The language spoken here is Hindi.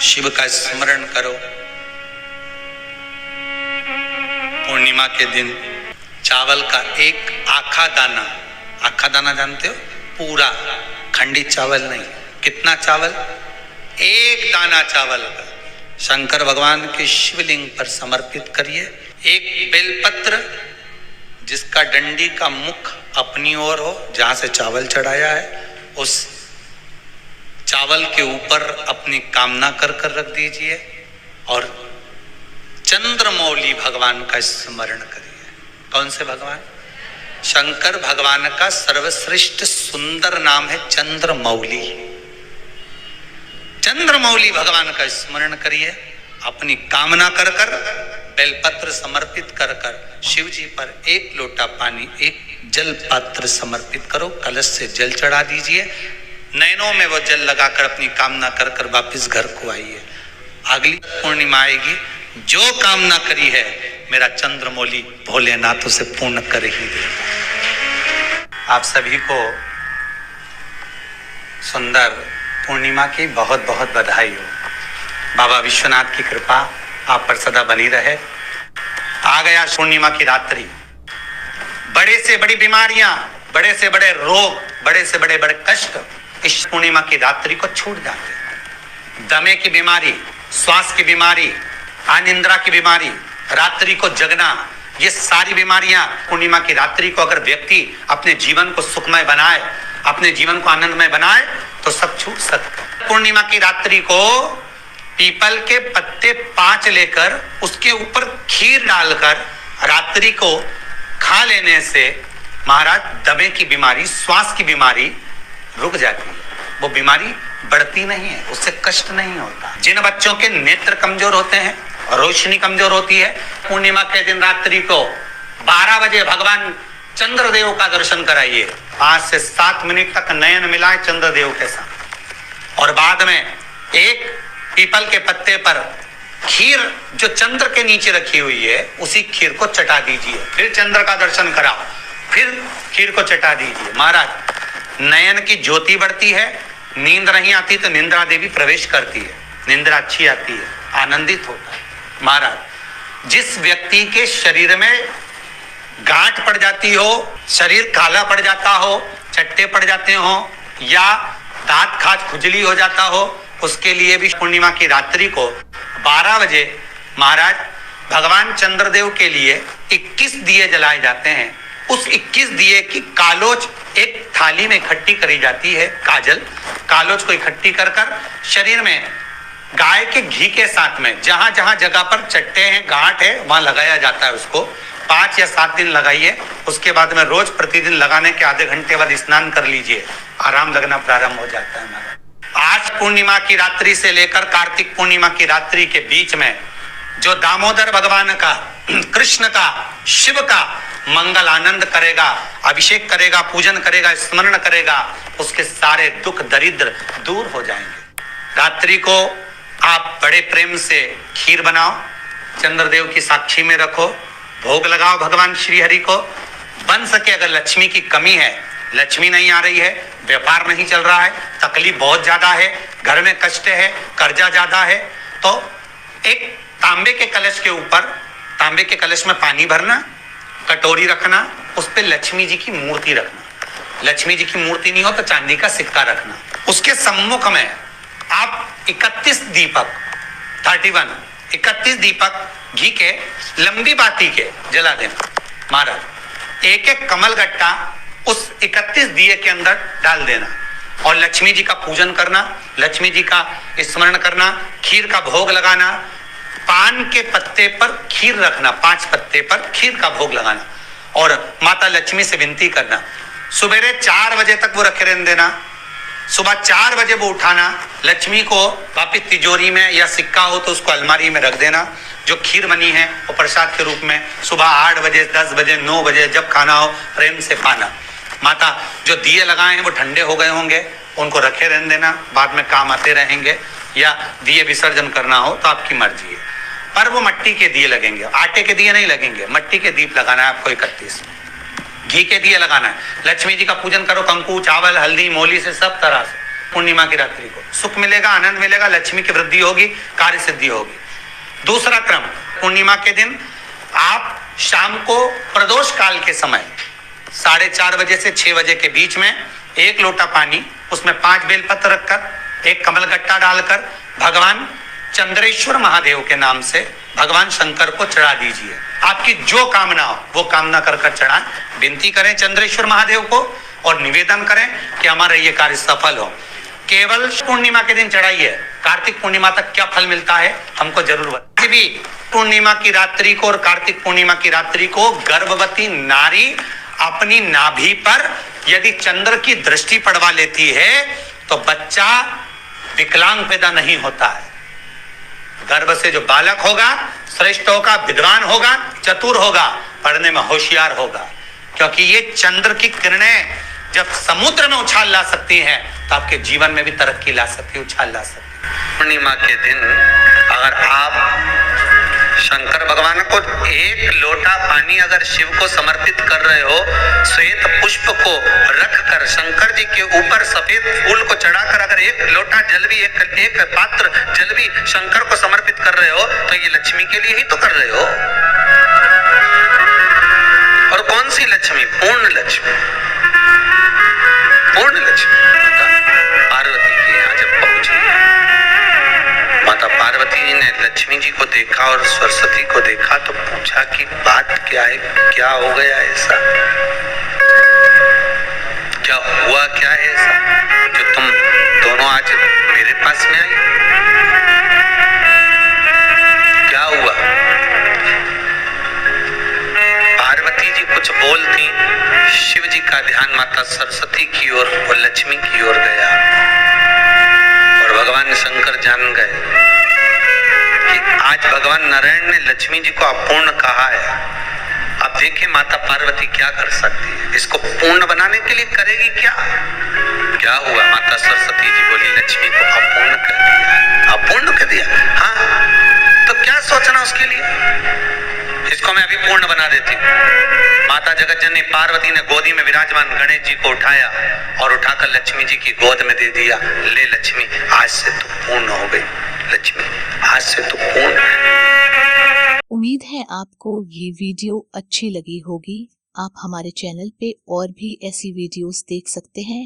शिव का स्मरण करो। पूर्णिमा के दिन चावल का एक आखा दाना जानते हो, पूरा खंडित चावल नहीं, कितना चावल, एक दाना चावल का शंकर भगवान के शिवलिंग पर समर्पित करिए। एक बेलपत्र जिसका डंडी का मुख अपनी ओर हो, जहां से चावल चढ़ाया है, उस चावल के ऊपर अपनी कामना कर कर रख दीजिए और चंद्रमौली भगवान का स्मरण करिए। कौन से भगवान? शंकर भगवान का सर्वश्रेष्ठ सुंदर नाम है चंद्रमौली। चंद्रमौली भगवान का स्मरण करिए, अपनी कामना कर कर बेलपत्र समर्पित कर कर शिव जी पर एक लोटा पानी, एक जल पात्र समर्पित करो, कलश से जल चढ़ा दीजिए, नैनों में वो जल लगाकर अपनी कामना कर कर वापिस घर को आइए। अगली पूर्णिमा आएगी, जो कामना करी है मेरा चंद्रमौली भोलेनाथ उसे पूर्ण कर ही देगा। आप सभी को सुंदर पूर्णिमा की बहुत बहुत बधाई हो। बाबा विश्वनाथ की कृपा आप पर सदा बनी रहे। आ गया पूर्णिमा की रात्रि, बड़े से बड़ी बीमारियां, बड़े से बड़े रोग, बड़े से बड़े बड़े कष्ट इस पूर्णिमा की रात्रि को छूट जाते हैं। दमे की बीमारी, श्वास की बीमारी, अनिद्रा की बीमारी, रात्रि को जगना, ये सारी बीमारियां पूर्णिमा की रात्रि को अगर व्यक्ति अपने जीवन को सुखमय बनाए, अपने जीवन को आनंदमय बनाए तो सब छूट सकते हैं। पूर्णिमा की रात्रि को पीपल के पत्ते 5 लेकर उसके ऊपर खीर डालकर रात्रि को खा लेने से महाराज दमे की बीमारी, श्वास की बीमारी रुक जाती है। वो बीमारी बढ़ती नहीं है, उससे कष्ट नहीं होता। जिन बच्चों के नेत्र कमजोर होते हैं, रोशनी कमजोर होती है, पूर्णिमा के दिन रात्रि को 12 बजे भगवान चंद्रदेव का दर्शन कराइए। 5 से 7 मिनट तक नयन मिलाए चंद्रदेव के साथ और बाद में एक पीपल के पत्ते पर खीर जो चंद्र के नीचे रखी हुई है उसी खीर को चटा दीजिए। फिर चंद्र का दर्शन कराओ, फिर खीर को चटा दीजिए। महाराज नयन की ज्योति बढ़ती है, नींद नहीं आती तो निंद्रा देवी प्रवेश करती है, निंद्रा अच्छी आती है, आनंदित होता है। महाराज जिस व्यक्ति के शरीर में गांठ पड़ जाती हो, शरीर काला पड़ जाता हो, चट्टे पड़ जाते हो या दांत खाज खुजली हो जाता हो, उसके लिए भी पूर्णिमा की रात्रि को 12 बजे महाराज भगवान चंद्रदेव के लिए 21 दिए जलाए जाते हैं। उस 21 दिए की कालोच एक थाली में इकट्ठी करी जाती है, कालोच को इकट्ठी कर कर शरीर में गाय के घी के साथ में जहां जहां जगह पर चट्टे हैं, गांठ है, वहां लगाया जाता है। उसको 5 या 7 दिन लगाइए। उसके बाद में रोज प्रतिदिन लगाने के आधे घंटे बाद स्नान कर लीजिए, आराम लगना प्रारंभ हो जाता है। आज पूर्णिमा की रात्रि से लेकर कार्तिक पूर्णिमा की रात्रि के बीच में जो दामोदर भगवान का, कृष्ण का, शिव का मंगल आनंद करेगा, अभिषेक करेगा, पूजन करेगा, स्मरण करेगा, उसके सारे दुख दरिद्र दूर हो जाएंगे। रात्रि को आप बड़े प्रेम से खीर बनाओ, चंद्रदेव की साक्षी में रखो, भोग लगाओ भगवान श्री हरि को। बन सके अगर लक्ष्मी की कमी है, लक्ष्मी नहीं आ रही है, व्यापार नहीं चल रहा है, तकलीफ बहुत ज्यादा है, घर में कष्ट है, कर्जा ज्यादा है, तो एक तांबे के कलश के ऊपर, तांबे के कलश में पानी भरना, कटोरी रखना, उस पे लक्ष्मी जी की मूर्ति रखना। लक्ष्मी जी की मूर्ति नहीं हो तो चांदी का सिक्का रखना। उसके सम्मुख में आप 31 दीपक घी के लंबी बाती के जला देना। महाराज एक एक कमल गट्टा उस 31 दिए के अंदर डाल देना और लक्ष्मी जी का पूजन करना, लक्ष्मी जी का स्मरण करना, खीर का भोग लगाना, पान के पत्ते पर खीर रखना, 5 पत्ते पर खीर का भोग लगाना और माता लक्ष्मी से विनती करना। सुबेरे 4 बजे तक वो रखे रहने देना, सुबह 4 बजे वो उठाना, लक्ष्मी को वापिस तिजोरी में या सिक्का हो तो उसको अलमारी में रख देना। जो खीर बनी है वो प्रसाद के रूप में सुबह 8 बजे, 10 बजे, 9 बजे जब खाना हो प्रेम से पाना। माता जो दिए लगाए हैं वो ठंडे हो गए होंगे, उनको रखे रहने देना, बाद में काम आते रहेंगे, या दिए विसर्जन करना हो तो आपकी मर्जी है। पर वो मिट्टी के दिए लगेंगे, आटे के दिए नहीं लगेंगे, मिट्टी के दीप लगाना है आपको। 31 घी के दिए लगाना है। लक्ष्मी जी का पूजन करो, कंकु, चावल, हल्दी, मोली से सब तरह से पूर्णिमा की रात्रि को सुख मिलेगा, आनंद मिलेगा, लक्ष्मी की वृद्धि होगी, कार्य सिद्धि होगी। दूसरा क्रम, पूर्णिमा के दिन आप शाम को प्रदोष काल के समय 4:30 बजे से 6 बजे के बीच में 1 लोटा पानी, उसमें 5 बेलपत्र रखकर, 1 कमलगट्टा डालकर भगवान चंद्रेश्वर महादेव के नाम से भगवान शंकर को चढ़ा दीजिए। आपकी जो कामना हो वो कामना कर चढ़ाएं, विनती करें चंद्रेश्वर महादेव को और निवेदन करें कि हमारा ये कार्य सफल हो। केवल पूर्णिमा के दिन चढ़ाइए, कार्तिक पूर्णिमा तक क्या फल मिलता है हमको जरूर बताइए। भी पूर्णिमा की रात्रि को और कार्तिक पूर्णिमा की रात्रि को गर्भवती नारी अपनी नाभि पर यदि चंद्र की दृष्टि पड़वा लेती है तो बच्चा विकलांग पैदा नहीं होता है। गर्भ से जो बालक होगा श्रेष्ठ होगा, विद्वान होगा, चतुर होगा, पढ़ने में होशियार होगा, क्योंकि ये चंद्र की किरणें जब समुद्र में उछाल ला सकती हैं तो आपके जीवन में भी तरक्की ला सकती है, उछाल ला सकती है। पूर्णिमा के दिन अगर आप शंकर भगवान को 1 लोटा पानी अगर शिव को समर्पित कर रहे हो, श्वेत पुष्प को रखकर शंकर जी के ऊपर सफेद फूल को चढ़ाकर अगर 1 लोटा जल भी, एक पात्र जल भी शंकर को समर्पित कर रहे हो तो ये लक्ष्मी के लिए ही तो कर रहे हो। और कौन सी लक्ष्मी? पूर्ण लक्ष्मी। पूर्ण लक्ष्मी पार्वती के यहाँ जब पहुंची, माता पार्वती जी ने लक्ष्मी जी को देखा और सरस्वती को देखा तो पूछा कि बात क्या है, क्या हो गया ऐसा, क्या हुआ, क्या है ऐसा जो तुम दोनों आज मेरे पास में आई? क्या हुआ? पार्वती जी कुछ बोलती, शिव जी का ध्यान माता सरस्वती की ओर और लक्ष्मी की ओर गया और भगवान शंकर जान गए कि आज भगवान नारायण ने लक्ष्मी जी को अपूर्ण कहा है। अब देखिए माता पार्वती क्या कर सकती है, इसको पूर्ण बनाने के लिए करेगी क्या? क्या हुआ? माता सरस्वती जी बोली लक्ष्मी को अपूर्ण कर दिया। अपूर्ण कर दिया? हाँ, तो क्या सोचना उसके लिए, इसको मैं अभी पूर्ण बना देती हूँ। माता जगत जननी पार्वती ने गोदी में विराजमान गणेश जी को उठाया और उठाकर लक्ष्मी जी की गोद में दे दिया। ले लक्ष्मी, आज से तू पूर्ण हो गई। लक्ष्मी, आज से तू पूर्ण है। उम्मीद है आपको ये वीडियो अच्छी लगी होगी। आप हमारे चैनल पे और भी ऐसी वीडियोस देख सकते हैं।